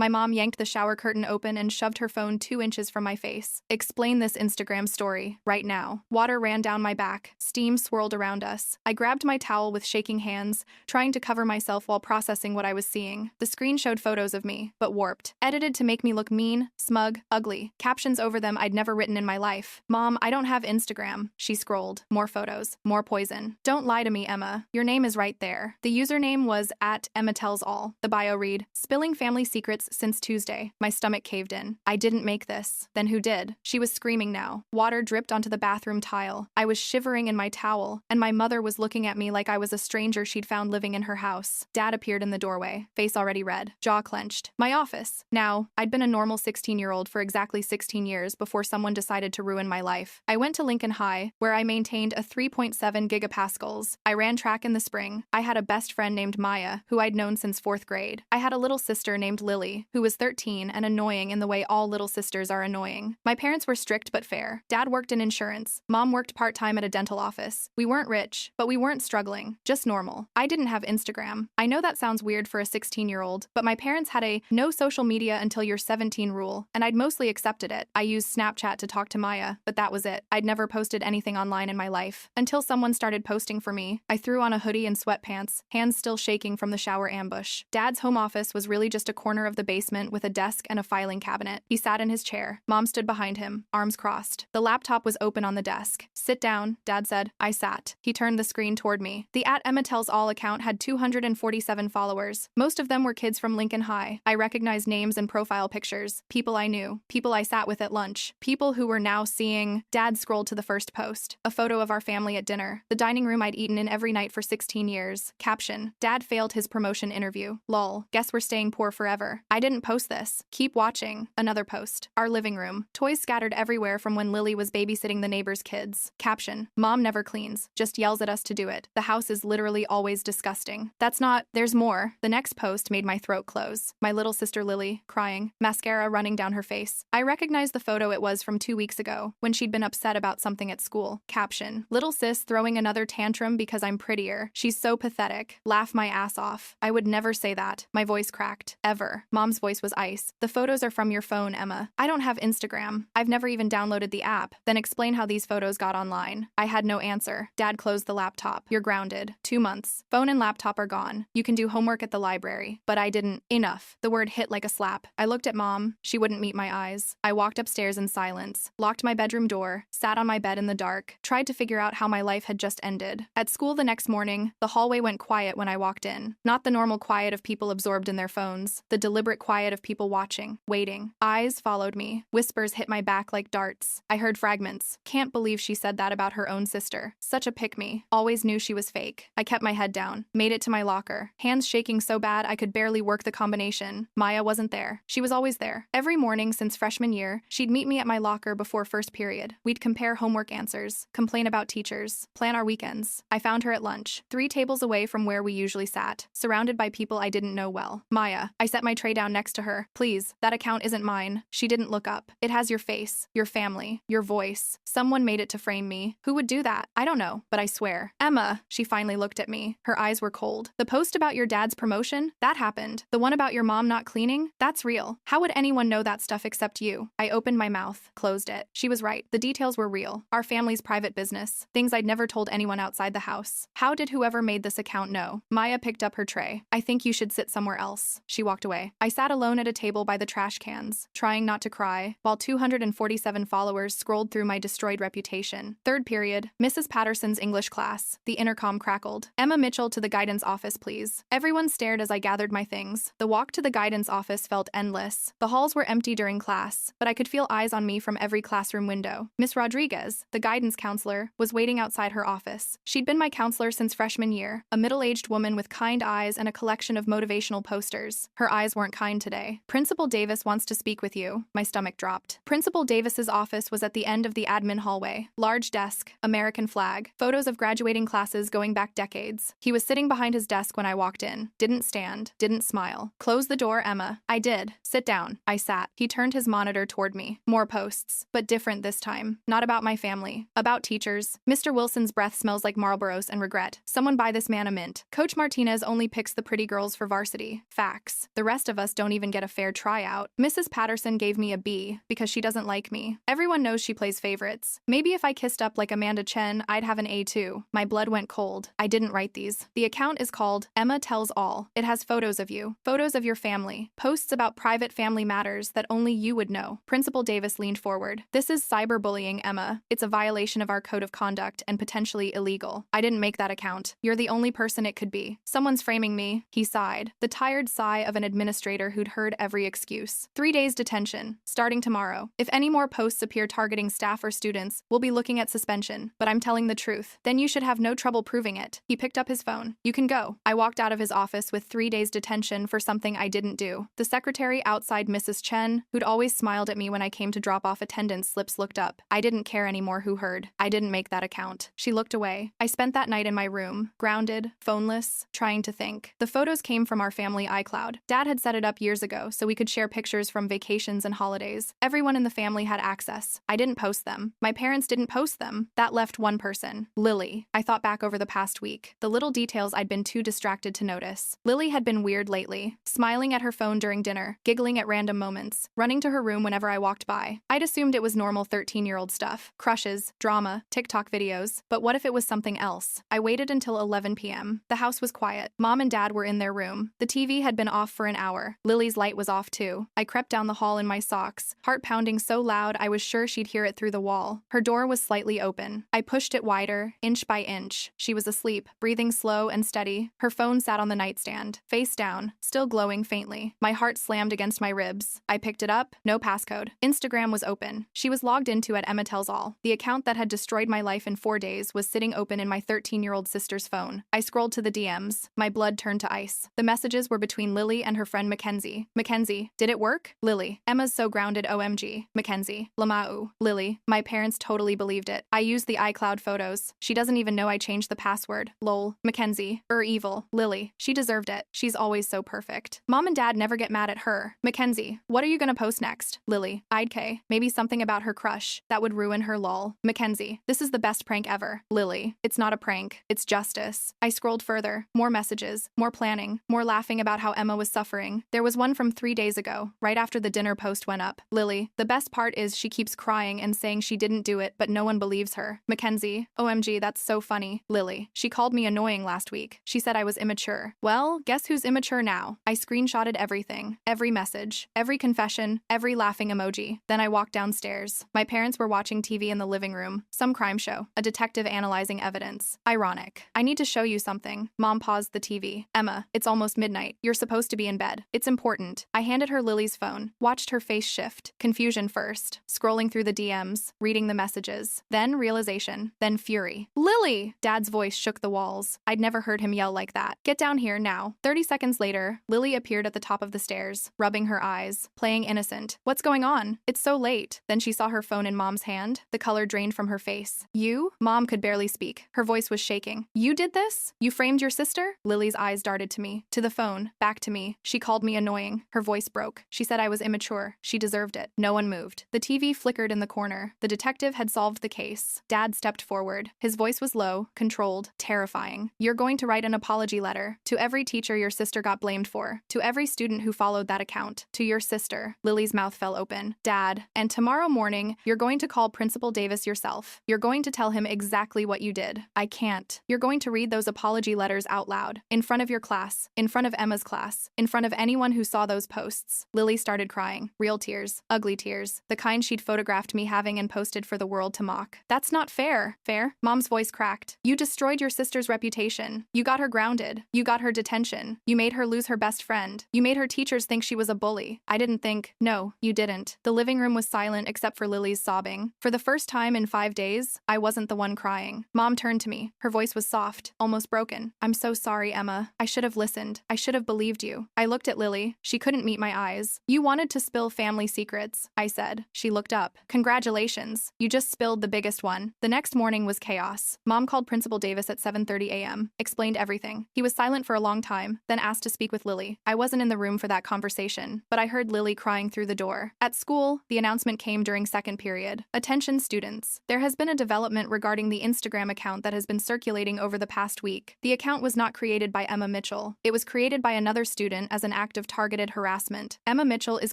My mom yanked the shower curtain open and shoved her phone 2 inches from my face. Explain this Instagram story, right now. Water ran down my back. Steam swirled around us. I grabbed my towel with shaking hands, trying to cover myself while processing what I was seeing. The screen showed photos of me, but warped. Edited to make me look mean, smug, ugly. Captions over them I'd never written in my life. Mom, I don't have Instagram. She scrolled. More photos. More poison. Don't lie to me, Emma. Your name is right there. The username was @EmmaTellsAll. The bio read, spilling family secrets since Tuesday. My stomach caved in. I didn't make this. Then who did? She was screaming now. Water dripped onto the bathroom tile. I was shivering in my towel, and my mother was looking at me like I was a stranger she'd found living in her house. Dad appeared in the doorway, face already red, jaw clenched. My office. Now, I'd been a normal 16-year-old for exactly 16 years before someone decided to ruin my life. I went to Lincoln High, where I maintained a 3.7 gigapascals. I ran track in the spring. I had a best friend named Maya, who I'd known since 4th grade. I had a little sister named Lily, who was 13 and annoying in the way all little sisters are annoying. My parents were strict but fair. Dad worked in insurance. Mom worked part-time at a dental office. We weren't rich, but we weren't struggling. Just normal. I didn't have Instagram. I know that sounds weird for a 16-year-old, but my parents had a no social media until you're 17 rule, and I'd mostly accepted it. I used Snapchat to talk to Maya, but that was it. I'd never posted anything online in my life. Until someone started posting for me. I threw on a hoodie and sweatpants, hands still shaking from the shower ambush. Dad's home office was really just a corner of the basement with a desk and a filing cabinet. He sat in his chair. Mom stood behind him, arms crossed. The laptop was open on the desk. Sit down, Dad said. I sat. He turned the screen toward me. The @EmmaTellsAll account had 247 followers. Most of them were kids from Lincoln High. I recognized names and profile pictures. People I knew. People I sat with at lunch. People who were now seeing. Dad scrolled to the first post. A photo of our family at dinner. The dining room I'd eaten in every night for 16 years. Caption. Dad failed his promotion interview. Lol. Guess we're staying poor forever. I didn't post this. Keep watching. Another post. Our living room. Toys scattered everywhere from when Lily was babysitting the neighbor's kids. Caption. Mom never cleans. Just yells at us to do it. The house is literally always disgusting. That's not. There's more. The next post made my throat close. My little sister Lily, crying. Mascara running down her face. I recognized the photo it was from 2 weeks ago, when she'd been upset about something at school. Caption. Little sis throwing another tantrum because I'm prettier. She's so pathetic. Laugh my ass off. I would never say that. My voice cracked. Ever. Mom's voice was ice. The photos are from your phone, Emma. I don't have Instagram. I've never even downloaded the app. Then explain how these photos got online. I had no answer. Dad closed the laptop. You're grounded. 2 months. Phone and laptop are gone. You can do homework at the library. But I didn't. Enough. The word hit like a slap. I looked at Mom. She wouldn't meet my eyes. I walked upstairs in silence, locked my bedroom door, sat on my bed in the dark, tried to figure out how my life had just ended. At school the next morning, the hallway went quiet when I walked in. Not the normal quiet of people absorbed in their phones. The deliberate quiet of people watching, waiting. Eyes followed me. Whispers hit my back like darts. I heard fragments. Can't believe she said that about her own sister. Such a pick-me. Always knew she was fake. I kept my head down. Made it to my locker. Hands shaking so bad I could barely work the combination. Maya wasn't there. She was always there. Every morning since freshman year, she'd meet me at my locker before first period. We'd compare homework answers, complain about teachers, plan our weekends. I found her at lunch, 3 tables away from where we usually sat, surrounded by people I didn't know well. Maya. I set my tray down next to her. Please, that account isn't mine. She didn't look up. It has your face, your family, your voice. Someone made it to frame me. Who would do that? I don't know, but I swear. Emma. She finally looked at me. Her eyes were cold. The post about your dad's promotion? That happened. The one about your mom not cleaning? That's real. How would anyone know that stuff except you? I opened my mouth, closed it. She was right. The details were real. Our family's private business. Things I'd never told anyone outside the house. How did whoever made this account know? Maya picked up her tray. I think you should sit somewhere else. She walked away. I sat alone at a table by the trash cans, trying not to cry, while 247 followers scrolled through my destroyed reputation. Third period, Mrs. Patterson's English class. The intercom crackled. Emma Mitchell to the guidance office, please. Everyone stared as I gathered my things. The walk to the guidance office felt endless. The halls were empty during class, but I could feel eyes on me from every classroom window. Miss Rodriguez, the guidance counselor, was waiting outside her office. She'd been my counselor since freshman year, a middle-aged woman with kind eyes and a collection of motivational posters. Her eyes weren't kind today. Principal Davis wants to speak with you. My stomach dropped. Principal Davis's office was at the end of the admin hallway. Large desk, American flag, photos of graduating classes going back decades. He was sitting behind his desk when I walked in. Didn't stand, didn't smile. Close the door, Emma. I did. Sit down. I sat. He turned his monitor toward me. More posts, but different this time. Not about my family. About teachers. Mr. Wilson's breath smells like Marlboros and regret. Someone buy this man a mint. Coach Martinez only picks the pretty girls for varsity. Facts. The rest of us us don't even get a fair tryout. Mrs. Patterson gave me a B because she doesn't like me. Everyone knows she plays favorites. Maybe if I kissed up like Amanda Chen, I'd have an A too. My blood went cold. I didn't write these. The account is called Emma Tells All. It has photos of you, photos of your family, posts about private family matters that only you would know. Principal Davis leaned forward. This is cyberbullying, Emma. It's a violation of our code of conduct and potentially illegal. I didn't make that account. You're the only person it could be. Someone's framing me. He sighed, the tired sigh of an administrator who'd heard every excuse. 3 days detention, starting tomorrow. If any more posts appear targeting staff or students, we'll be looking at suspension. But I'm telling the truth. Then you should have no trouble proving it. He picked up his phone. You can go. I walked out of his office with 3 days detention for something I didn't do. The secretary outside, Mrs. Chen, who'd always smiled at me when I came to drop off attendance slips, looked up. I didn't care anymore who heard. I didn't make that account. She looked away. I spent that night in my room, grounded, phoneless, trying to think. The photos came from our family iCloud. Dad had set it up years ago so we could share pictures from vacations and holidays. Everyone in the family had access. I didn't post them. My parents didn't post them. That left one person, Lily. I thought back over the past week, the little details I'd been too distracted to notice. Lily had been weird lately, smiling at her phone during dinner, giggling at random moments, running to her room whenever I walked by. I'd assumed it was normal 13-year-old stuff, crushes, drama, TikTok videos, but what if it was something else? I waited until 11 p.m. The house was quiet. Mom and Dad were in their room. The TV had been off for an hour. Lily's light was off too. I crept down the hall in my socks, heart pounding so loud I was sure she'd hear it through the wall. Her door was slightly open. I pushed it wider, inch by inch. She was asleep, breathing slow and steady. Her phone sat on the nightstand, face down, still glowing faintly. My heart slammed against my ribs. I picked it up. No passcode. Instagram was open. She was logged into at Emma Tells All. The account that had destroyed my life in 4 days was sitting open in my 13-year-old sister's phone. I scrolled to the DMs. My blood turned to ice. The messages were between Lily and her friend Mackenzie. Mackenzie, did it work? Lily, Emma's so grounded, OMG. Mackenzie, Lamau. Lily, my parents totally believed it. I used the iCloud photos. She doesn't even know I changed the password. Lol. Mackenzie, evil. Lily, she deserved it. She's always so perfect. Mom and Dad never get mad at her. Mackenzie, what are you gonna post next? Lily, I'd maybe something about her crush. That would ruin her, lol. Mackenzie, this is the best prank ever. Lily, it's not a prank. It's justice. I scrolled further. More messages, more planning, more laughing about how Emma was suffering. There was one from 3 days ago, right after the dinner post went up. Lily, the best part is she keeps crying and saying she didn't do it, but no one believes her. Mackenzie, OMG, that's so funny. Lily, she called me annoying last week. She said I was immature. Well, guess who's immature now? I screenshotted everything, every message, every confession, every laughing emoji. Then I walked downstairs. My parents were watching TV in the living room. Some crime show. A detective analyzing evidence. Ironic. I need to show you something. Mom paused the TV. Emma, it's almost midnight. You're supposed to be in bed. It's important. I handed her Lily's phone. Watched her face shift. Confusion first. Scrolling through the DMs. Reading the messages. Then realization. Then fury. Lily! Dad's voice shook the walls. I'd never heard him yell like that. Get down here now. 30 seconds later, Lily appeared at the top of the stairs, rubbing her eyes, playing innocent. What's going on? It's so late. Then she saw her phone in Mom's hand. The color drained from her face. You? Mom could barely speak. Her voice was shaking. You did this? You framed your sister? Lily's eyes darted to me. To the phone. Back to me. She called me annoying. Her voice broke. She said I was immature. She deserved it. No one moved. The TV flickered in the corner. The detective had solved the case. Dad stepped forward. His voice was low, controlled, terrifying. You're going to write an apology letter. To every teacher your sister got blamed for. To every student who followed that account. To your sister. Lily's mouth fell open. Dad, and tomorrow morning, you're going to call Principal Davis yourself. You're going to tell him exactly what you did. I can't. You're going to read those apology letters out loud. In front of your class. In front of Emma's class. In front of anyone who saw those posts. Lily started crying. Real tears. Ugly tears. The kind she'd photographed me having and posted for the world to mock. That's not fair. Fair? Mom's voice cracked. You destroyed your sister's reputation. You got her grounded. You got her detention. You made her lose her best friend. You made her teachers think she was a bully. I didn't think. No, you didn't. The living room was silent except for Lily's sobbing. For the first time in 5 days, I wasn't the one crying. Mom turned to me. Her voice was soft, almost broken. I'm so sorry, Emma. I should have listened. I should have believed you. I looked at Lily. She couldn't meet my eyes. You wanted to spill family secrets, I said. She looked up. Congratulations. You just spilled the biggest one. The next morning was chaos. Mom called Principal Davis at 7:30 a.m., explained everything. He was silent for a long time, then asked to speak with Lily. I wasn't in the room for that conversation, but I heard Lily crying through the door. At school, the announcement came during second period. Attention students. There has been a development regarding the Instagram account that has been circulating over the past week. The account was not created by Emma Mitchell. It was created by another student as an act of of targeted harassment. Emma Mitchell is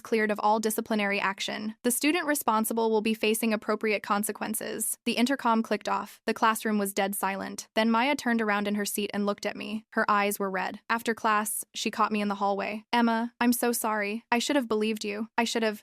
cleared of all disciplinary action. The student responsible will be facing appropriate consequences. The intercom clicked off. The classroom was dead silent. Then Maya turned around in her seat and looked at me. Her eyes were red. After class, she caught me in the hallway. Emma, I'm so sorry. I should have believed you.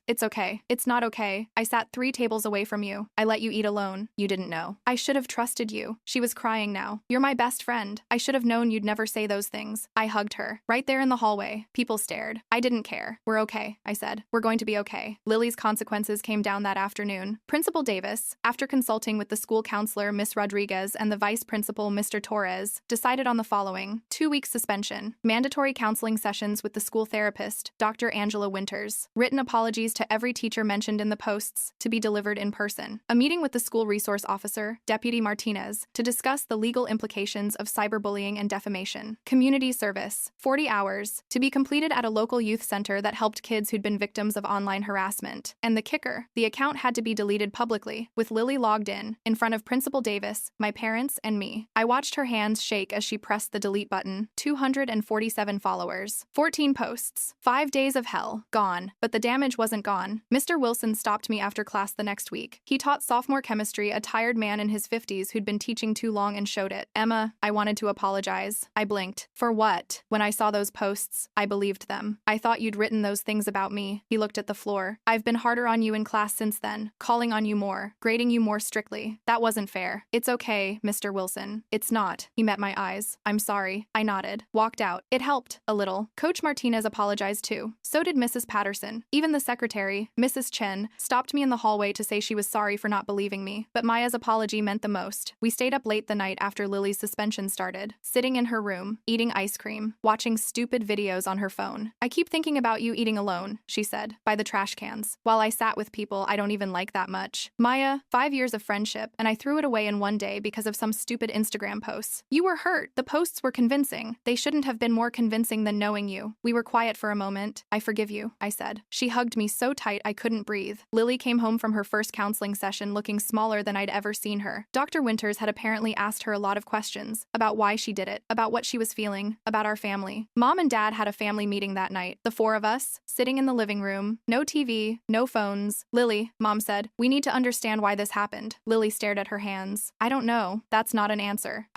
It's okay. It's not okay. I sat 3 tables away from you. I let you eat alone. You didn't know. I should have trusted you. She was crying now. You're my best friend. I should have known you'd never say those things. I hugged her. Right there in the hallway. People stared. I didn't care. We're okay, I said. We're going to be okay. Lily's consequences came down that afternoon. Principal Davis, after consulting with the school counselor, Miss Rodriguez, and the vice principal, Mr. Torres, decided on the following: 2-week suspension, mandatory counseling sessions with the school therapist, Dr. Angela Winters, written apologies to every teacher mentioned in the posts, to be delivered in person, a meeting with the school resource officer, Deputy Martinez, to discuss the legal implications of cyberbullying and defamation, community service, 40 hours, to be completed at a local youth center that helped kids who'd been victims of online harassment. And the kicker, the account had to be deleted publicly, with Lily logged in front of Principal Davis, my parents, and me. I watched her hands shake as she pressed the delete button. 247 followers, 14 posts, 5 days of hell, gone. But the damage wasn't gone. Mr. Wilson stopped me after class the next week. He taught sophomore chemistry, a tired man in his 50s who'd been teaching too long, and showed it. Emma, I wanted to apologize. I blinked. For what? When I saw those posts, I believed them. I thought you'd written those things about me. He looked at the floor. I've been harder on you in class since then, calling on you more, grading you more strictly. That wasn't fair. It's okay, Mr. Wilson. It's not. He met my eyes. I'm sorry. I nodded. Walked out. It helped. A little. Coach Martinez apologized too. So did Mrs. Patterson. Even the secretary, Mrs. Chen, stopped me in the hallway to say she was sorry for not believing me. But Maya's apology meant the most. We stayed up late the night after Lily's suspension started, sitting in her room, eating ice cream, watching stupid videos on her phone. I keep thinking about you eating alone, she said, by the trash cans, while I sat with people I don't even like that much. Maya, 5 years of friendship, and I threw it away in one day because of some stupid Instagram posts. You were hurt. The posts were convincing. They shouldn't have been more convincing than knowing you. We were quiet for a moment. I forgive you, I said. She hugged me so tight I couldn't breathe. Lily came home from her first counseling session looking smaller than I'd ever seen her. Dr. Winters had apparently asked her a lot of questions about why she did it, about what she was feeling, about our family. Mom and Dad had a family meeting that night. The 4 of us, sitting in the living room, no TV, no phones. Lily, Mom said, we need to understand why this happened. Lily stared at her hands. I don't know. That's not an answer.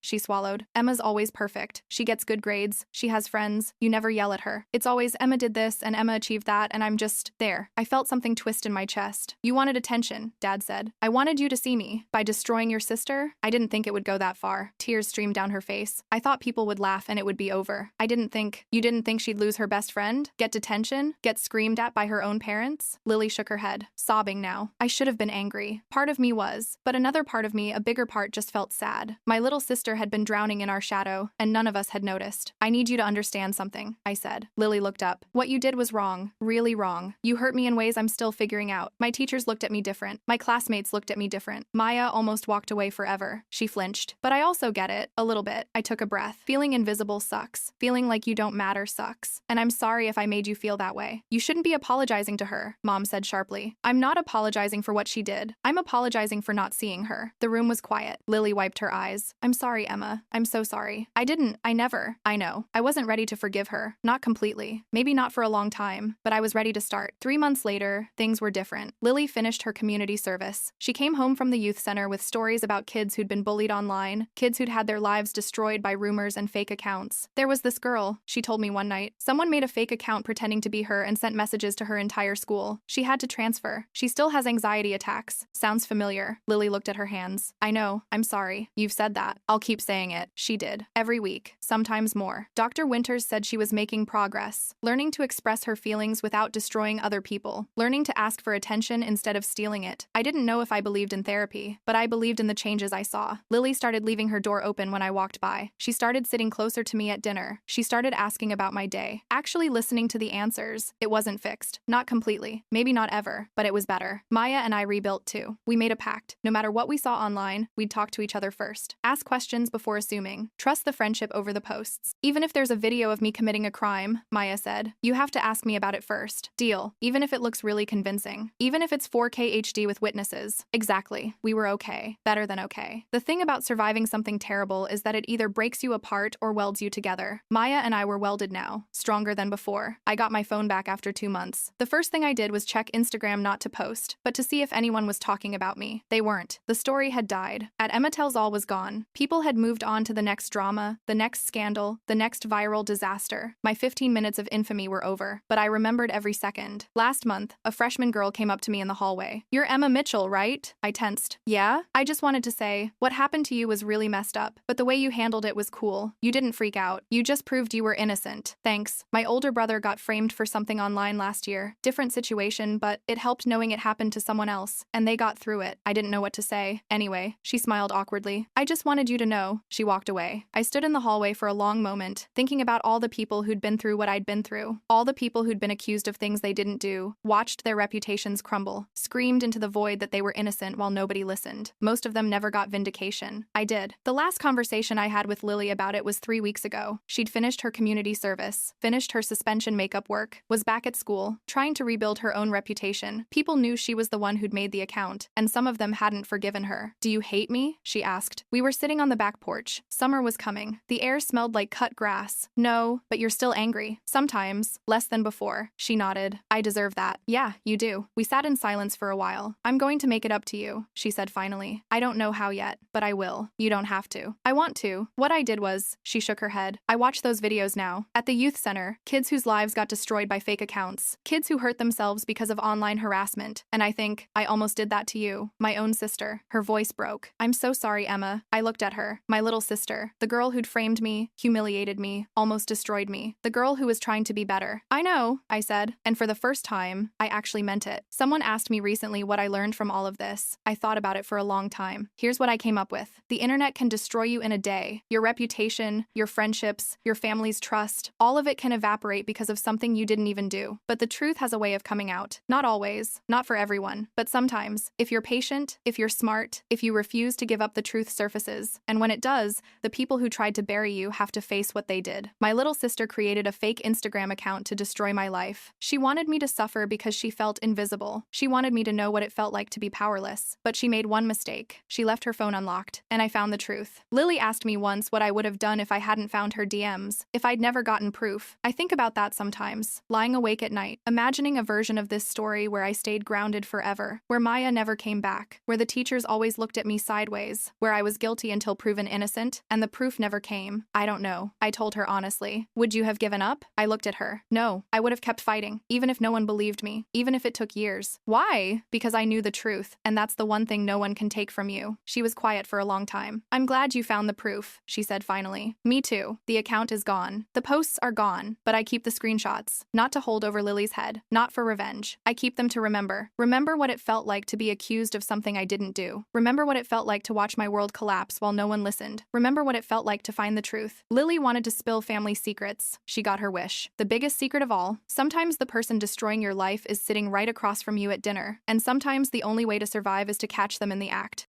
She swallowed. Emma's always perfect. She gets good grades. She has friends. You never yell at her. It's always Emma did this and Emma achieved that, and I'm just there. I felt something twist in my chest. You wanted attention, Dad said. I wanted you to see me. By destroying your sister? I didn't think it would go that far. Tears streamed down her face. I thought people would laugh and it would be over. You didn't think she'd lose her best friend? Get detention? Get screamed at by her own parents? Lily shook her head, sobbing now. I should have been angry. Part of me was. But another part of me, a bigger part, just felt sad. My little sister had been drowning in our shadow, and none of us had noticed. I need you to understand something, I said. Lily looked up. What you did was wrong. Really wrong. You hurt me in ways I'm still figuring out. My teachers looked at me different. My classmates looked at me different. Maya almost walked away forever. She flinched. But I also get it. A little bit. I took a breath. Feeling invisible sucks. Feeling like you don't matter sucks. And I'm sorry if I made you feel that way. You shouldn't be apologizing to her, Mom said sharply. I'm not apologizing for what she did. I'm apologizing for not seeing her. The room was quiet. Lily wiped her eyes. I'm sorry, Emma. I'm so sorry. I know. I wasn't ready to forgive her. Not completely. Maybe not for a long time, but I was ready to start. 3 months later, things were different. Lily finished her community service. She came home from the youth center with stories about kids who'd been bullied online, kids who'd had their lives destroyed by rumors and fake accounts. There was this girl, she told me one night. Someone made a fake account pretending to be her and sent messages to her entire school. She had to transfer. She still has anxiety attacks. Sounds familiar. Lily looked at her hands. I know. I'm sorry. You've said that. I'll keep saying it. She did. Every week. Sometimes more. Dr. Winters said she was making progress, learning to express her feelings without destroying other people, learning to ask for attention instead of stealing it. I didn't know if I believed in therapy, but I believed in the changes I saw. Lily started leaving her door open when I walked by. She started sitting closer to me at dinner. She started asking about my day, actually listening to the answers. It wasn't fixed. Not completely. Maybe not ever, but it was better. Maya and I rebuilt too. We made a pact. No matter what we saw online, we'd talk to each other first. Ask questions before assuming. Trust the friendship over the posts. Even if there's a video of me committing a crime, Maya said, you have to ask me about it first. Deal. Even if it looks really convincing. Even if it's 4K HD with witnesses. Exactly. We were okay. Better than okay. The thing about surviving something terrible is that it either breaks you apart or welds you together. Maya and I were welded now. now, stronger than before. I got my phone back after 2 months. The first thing I did was check Instagram not to post, but to see if anyone was talking about me. They weren't. The story had died. At Emma Tells All was gone. People had moved on to the next drama, the next scandal, the next viral disaster. My 15 minutes of infamy were over, but I remembered every second. Last month, a freshman girl came up to me in the hallway. "You're Emma Mitchell, right?" I tensed. "Yeah?" I just wanted to say, "What happened to you was really messed up, but the way you handled it was cool. You didn't freak out. You just proved you were innocent. Thanks. My older brother got framed for something online last year. Different situation, but it helped knowing it happened to someone else, and they got through it." I didn't know what to say. Anyway, she smiled awkwardly. "I just wanted you to know." She walked away. I stood in the hallway for a long moment, thinking about all the people who'd been through what I'd been through, all the people who'd been accused of things they didn't do, watched their reputations crumble, screamed into the void that they were innocent while nobody listened. Most of them never got vindication. I did. The last conversation I had with Lily about it was 3 weeks ago. She'd finished her community service, finished her suspension makeup work, was back at school, trying to rebuild her own reputation. People knew she was the one who'd made the account, and some of them hadn't forgiven her. "Do you hate me?" she asked. We were sitting on the back porch. Summer was coming. The air smelled like cut grass. "No, but you're still angry." "Sometimes. Less than before." She nodded. "I deserve that." "Yeah, you do." We sat in silence for a while. "I'm going to make it up to you," she said finally. "I don't know how yet, but I will. You don't have to." "I want to." What I did was, she shook her head. "I watch those videos now. At the youth center, kids whose lives got destroyed by fake accounts, kids who hurt themselves because of online harassment, and I think, I almost did that to you, my own sister." Her voice broke. "I'm so sorry, Emma." I looked at her. My little sister. The girl who'd framed me, humiliated me, almost destroyed me. The girl who was trying to be better. "I know," I said, and for the first time, I actually meant it. Someone asked me recently what I learned from all of this. I thought about it for a long time. Here's what I came up with. The internet can destroy you in a day. Your reputation, your friendships, your family's trust, all of it can evaporate because of something you didn't even do. But the truth has a way of coming out. Not always, not for everyone, but sometimes. If you're patient, if you're smart, if you refuse to give up, the truth surfaces. And when it does, the people who tried to bury you have to face what they did. My little sister created a fake Instagram account to destroy my life. She wanted me to suffer because she felt invisible. She wanted me to know what it felt like to be powerless. But she made one mistake. She left her phone unlocked, and I found the truth. Lily asked me once what I would have done if I hadn't found her DMs, if I'd never gotten proof. I think about that sometimes, lying awake at night, imagining a version of this story where I stayed grounded forever, where Maya never came back, where the teachers always looked at me sideways, where I was guilty until proven innocent, and the proof never came. I don't know. I told her honestly. "Would you have given up?" I looked at her. "No, I would have kept fighting, even if no one believed me, even if it took years." "Why?" "Because I knew the truth, and that's the one thing no one can take from you." She was quiet for a long time. "I'm glad you found the proof," she said finally. "Me too. The account is gone. The posts are gone, but I keep the screenshots, not to hold over Lily's head, not for revenge. I keep them to remember. Remember what it felt like to be accused of something I didn't do. Remember what it felt like to watch my world collapse while no one listened. Remember what it felt like to find the truth." Lily wanted to spill family secrets. She got her wish. The biggest secret of all, sometimes the person destroying your life is sitting right across from you at dinner, and sometimes the only way to survive is to catch them in the act.